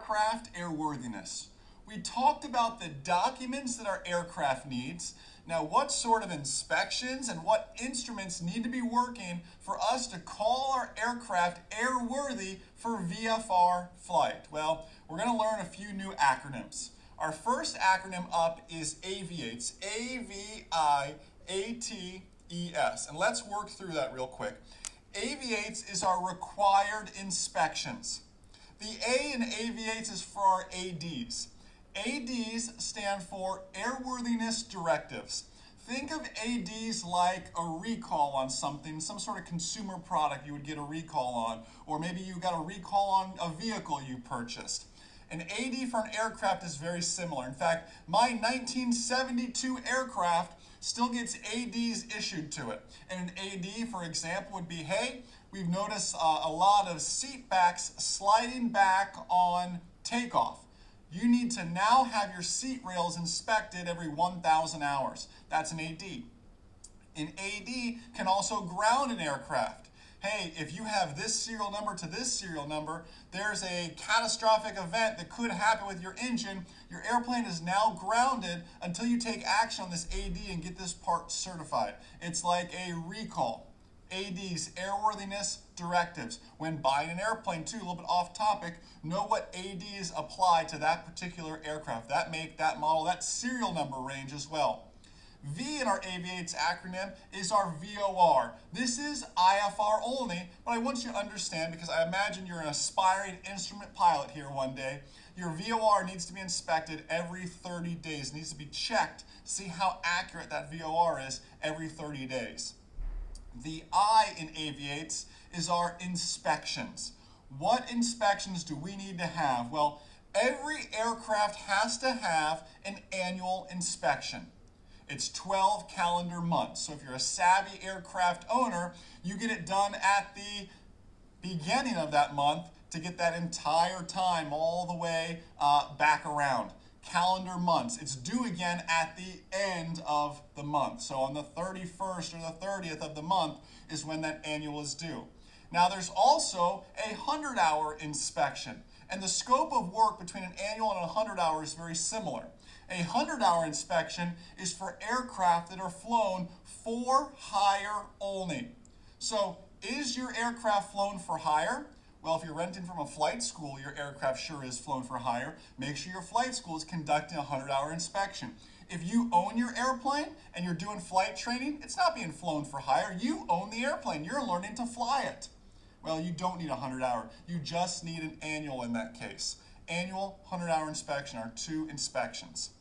aircraft airworthiness. We talked about the documents that our aircraft needs. Now, what sort of inspections and what instruments need to be working for us to call our aircraft airworthy for VFR flight? Well, we're going to learn a few new acronyms. Our first acronym up is AVIATES, A-V-I-A-T-E-S. And let's work through that real quick. AVIATES is our required inspections. The A in AVIATES is for our ADs. ADs stand for Airworthiness Directives. Think of ADs like a recall on something, some sort of consumer product you would get a recall on, or maybe you got a recall on a vehicle you purchased. An AD for an aircraft is very similar. In fact, my 1972 aircraft still gets ADs issued to it. And an AD, for example, would be, hey, we've noticed a lot of seat backs sliding back on takeoff. You need to now have your seat rails inspected every 1,000 hours. That's an AD. An AD can also ground an aircraft. Hey, if you have this serial number to this serial number, there's a catastrophic event that could happen with your engine. Your airplane is now grounded until you take action on this AD and get this part certified. It's like a recall. ADs, airworthiness directives. When buying an airplane too, a little bit off topic, know what ADs apply to that particular aircraft, that make, that model, that serial number range as well. V in our AVIATES acronym is our VOR. This is IFR only, but I want you to understand, because I imagine you're an aspiring instrument pilot here one day, your VOR needs to be inspected every 30 days. It needs to be checked to see how accurate that VOR is every 30 days. The I in AVIATES is our inspections. What inspections do we need to have? Well, every aircraft has to have an annual inspection. It's 12 calendar months. So if you're a savvy aircraft owner, you get it done at the beginning of that month to get that entire time all the way back around. Calendar months. It's due again at the end of the month. So on the 31st or the 30th of the month is when that annual is due. Now there's also a 100-hour inspection, and the scope of work between an annual and a 100-hour is very similar. A 100-hour inspection is for aircraft that are flown for hire only. So is your aircraft flown for hire? Well, if you're renting from a flight school, your aircraft sure is flown for hire. Make sure your flight school is conducting a 100-hour inspection. If you own your airplane and you're doing flight training, it's not being flown for hire. You own the airplane. You're learning to fly it. Well, you don't need a 100-hour. You just need an annual in that case. Annual 100-hour inspection are 2 inspections.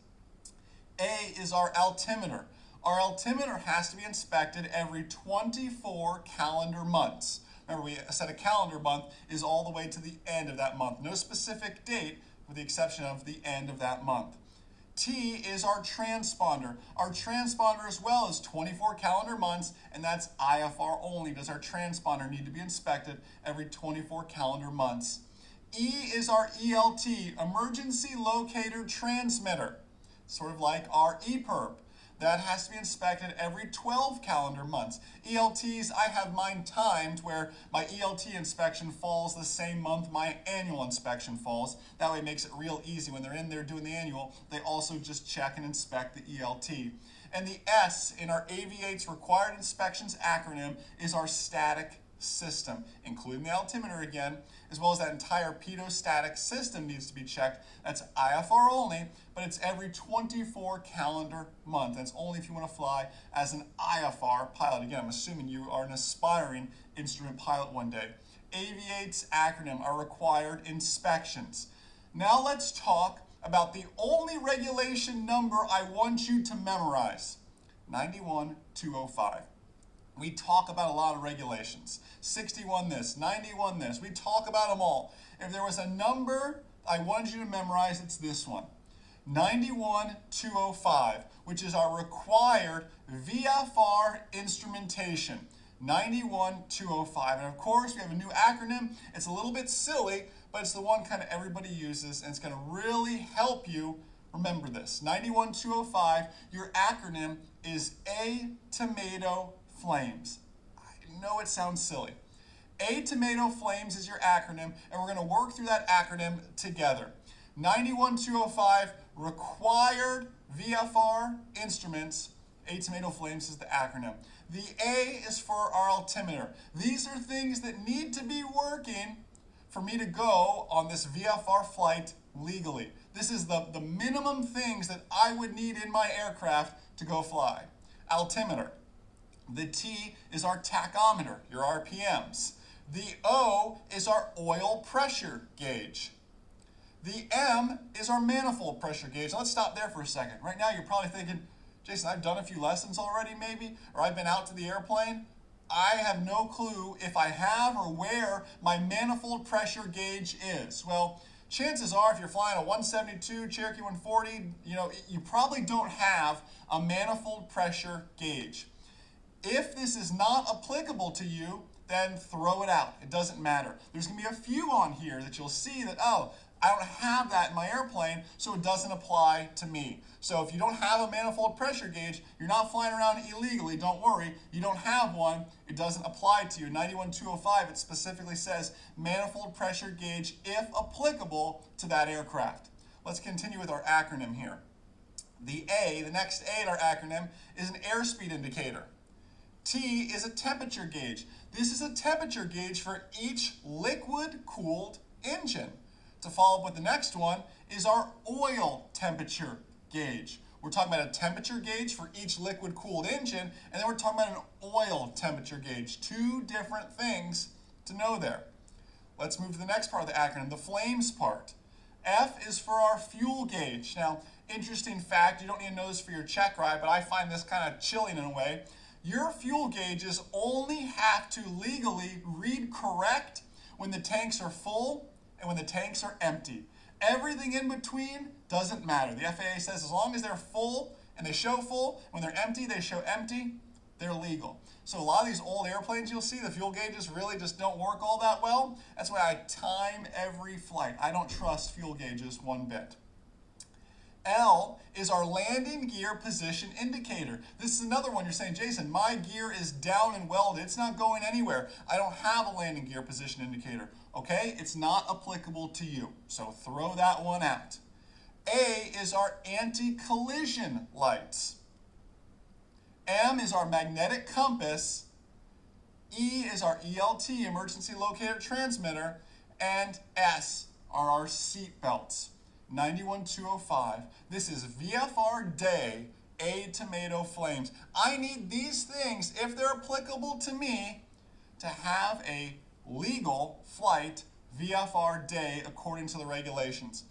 A is our altimeter. Our altimeter has to be inspected every 24 calendar months. Remember, we said a calendar month is all the way to the end of that month. No specific date, with the exception of the end of that month. T is our transponder. Our transponder as well is 24 calendar months, and that's IFR only. Does our transponder need to be inspected every 24 calendar months? E is our ELT, Emergency Locator Transmitter, sort of like our EPIRB. That has to be inspected every 12 calendar months. ELTs, I have mine timed where my ELT inspection falls the same month my annual inspection falls. That way it makes it real easy. When they're in there doing the annual, they also just check and inspect the ELT. And the S in our AVIATES Required Inspections acronym is our static system, including the altimeter again, as well as that entire pitot-static system needs to be checked. That's IFR only, but it's every 24 calendar month. That's only if you want to fly as an IFR pilot. Again, I'm assuming you are an aspiring instrument pilot one day. AVIATES acronym are required inspections. Now let's talk about the only regulation number I want you to memorize, 91205. We talk about a lot of regulations. 61 this, 91 this. We talk about them all. If there was a number I wanted you to memorize, it's this one. 91205, which is our required VFR instrumentation. 91205. And of course, we have a new acronym. It's a little bit silly, but it's the one kind of everybody uses, and it's going to really help you remember this. 91205, your acronym is A Tomato Flames. I know it sounds silly. A Tomato Flames is your acronym, and we're going to work through that acronym together. 91205, required VFR instruments. A Tomato Flames is the acronym. The A is for our altimeter. These are things that need to be working for me to go on this VFR flight legally. This is the minimum things that I would need in my aircraft to go fly. Altimeter. The T is our tachometer, your RPMs. The O is our oil pressure gauge. The M is our manifold pressure gauge. Let's stop there for a second. Right now you're probably thinking, Jason, I've done a few lessons already maybe, or I've been out to the airplane. I have no clue if I have or where my manifold pressure gauge is. Well, chances are if you're flying a 172 Cherokee 140, you probably don't have a manifold pressure gauge. If this is not applicable to you, then throw it out. It doesn't matter. There's going to be a few on here that you'll see that, oh, I don't have that in my airplane, so it doesn't apply to me. So if you don't have a manifold pressure gauge, you're not flying around illegally, don't worry. You don't have one, it doesn't apply to you. 91205, it specifically says manifold pressure gauge if applicable to that aircraft. Let's continue with our acronym here. The A, the next A in our acronym, is an airspeed indicator. T is a temperature gauge. This is a temperature gauge for each liquid-cooled engine. To follow up with the next one is our oil temperature gauge. We're talking about a temperature gauge for each liquid-cooled engine, and then we're talking about an oil temperature gauge. Two different things to know there. Let's move to the next part of the acronym, the flames part. F is for our fuel gauge. Now, interesting fact, you don't need to know this for your check ride, but I find this kind of chilling in a way. Your fuel gauges only have to legally read correct when the tanks are full and when the tanks are empty. Everything in between doesn't matter. The FAA says as long as they're full and they show full, when they're empty, they show empty, they're legal. So a lot of these old airplanes you'll see, the fuel gauges really just don't work all that well. That's why I time every flight. I don't trust fuel gauges one bit. L is our landing gear position indicator. This is another one you're saying, Jason, my gear is down and welded. It's not going anywhere. I don't have a landing gear position indicator. Okay, it's not applicable to you. So throw that one out. A is our anti-collision lights. M is our magnetic compass. E is our ELT, emergency locator transmitter. And S are our seat belts. 91205. This is VFR Day, A Tomato Flames. I need these things, if they're applicable to me, to have a legal flight VFR Day according to the regulations.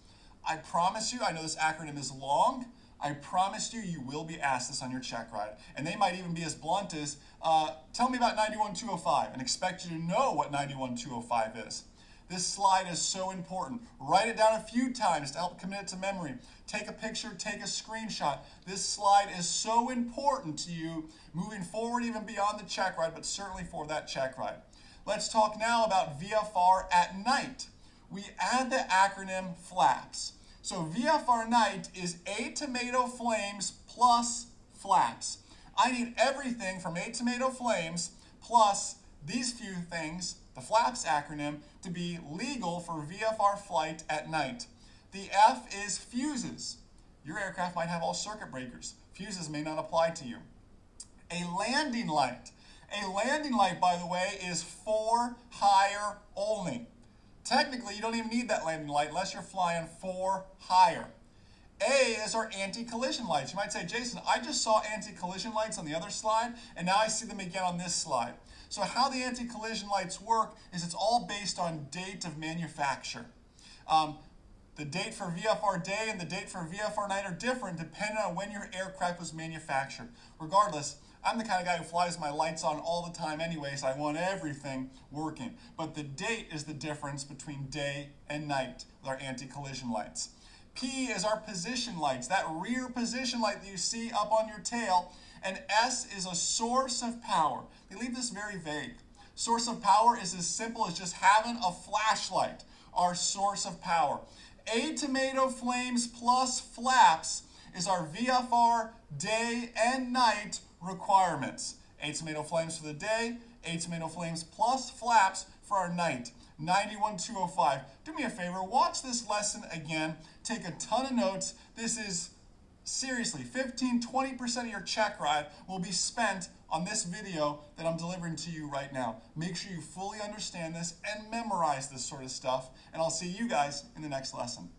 I promise you, I know this acronym is long, I promise you, you will be asked this on your check ride. And they might even be as blunt as, tell me about 91205, and expect you to know what 91205 is. This slide is so important. Write it down a few times to help commit it to memory. Take a picture, take a screenshot. This slide is so important to you moving forward, even beyond the check ride, but certainly for that check ride. Let's talk now about VFR at night. We add the acronym FLAPS. So VFR night is A Tomato Flames plus FLAPS. I need everything from A Tomato Flames plus these few things, the FLAPS acronym, to be legal for VFR flight at night. The F is fuses. Your aircraft might have all circuit breakers. Fuses may not apply to you. A landing light. A landing light, by the way, is for hire only. Technically, you don't even need that landing light unless you're flying for hire. A is our anti-collision lights. You might say, Jason, I just saw anti-collision lights on the other slide, and now I see them again on this slide. So how the anti-collision lights work is it's all based on date of manufacture. The date for VFR Day and the date for VFR Night are different depending on when your aircraft was manufactured. Regardless, I'm the kind of guy who flies my lights on all the time anyway, so I want everything working. But the date is the difference between day and night with our anti-collision lights. P is our position lights, that rear position light that you see up on your tail. And S is a source of power. They leave this very vague. Source of power is as simple as just having a flashlight, our source of power. A Tomato Flames plus FLAPS is our VFR day and night requirements. A Tomato Flames for the day, A Tomato Flames plus FLAPS for our night, 91,205. Do me a favor, watch this lesson again, take a ton of notes. This is seriously 15-20% of your check ride will be spent on this video that I'm delivering to you right now. Make sure you fully understand this and memorize this sort of stuff, and I'll see you guys in the next lesson.